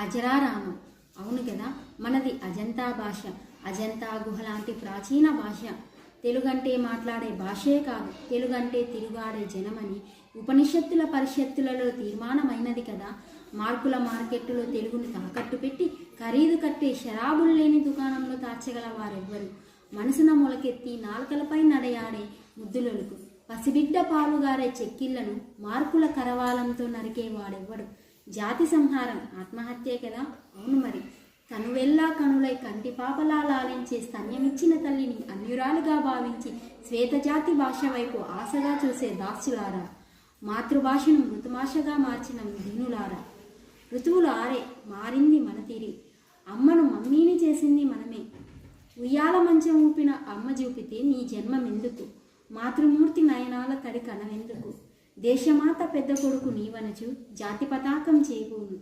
అజరారామం. అవును కదా, మనది అజంతా భాష. అజంతా గుహ లాంటి ప్రాచీన భాష. తెలుగంటే మాట్లాడే భాషే కాదు, తెలుగంటే తిరుగాడే జనమని ఉపనిషత్తుల పరిషత్తులలో తీర్మానమైనది కదా. మార్కుల మార్కెట్టులో తెలుగును తాకట్టు పెట్టి ఖరీదు కట్టే షరాబులు లేని దుకాణంలో తార్చగల వారెవ్వరు? మనసున మొలకెత్తి నాలుకలపై నడయాడే ముద్దులొలుకు పసిబిడ్డ పాలుగారే చెక్కిళ్లను మార్కుల కరవాలంతో నరికేవాడెవ్వడు? జాతి సంహారం ఆత్మహత్యే కదా. అవును మరి. కనువెల్లా కనులై కంటి పాపలా లాలించే స్తన్యమిచ్చిన తల్లిని అన్యురాలుగా భావించి శ్వేతజాతి భాష వైపు ఆశగా చూసే దాస్యులారా, మాతృభాషను మృతభాషగా మార్చిన దీనులారా. ఋతువులు ఆరే, మారింది మన తీరి. అమ్మను మమ్మీని చేసింది మనమే. ఉయ్యాల మంచం ఊపిన అమ్మ చూపితే నీ జన్మమెందుకు? మాతృమూర్తి నయనాల తడి కనవెందుకు? దేశమాత పెద్ద కొడుకు నీవనచు జాతి పతాకం చేకూను.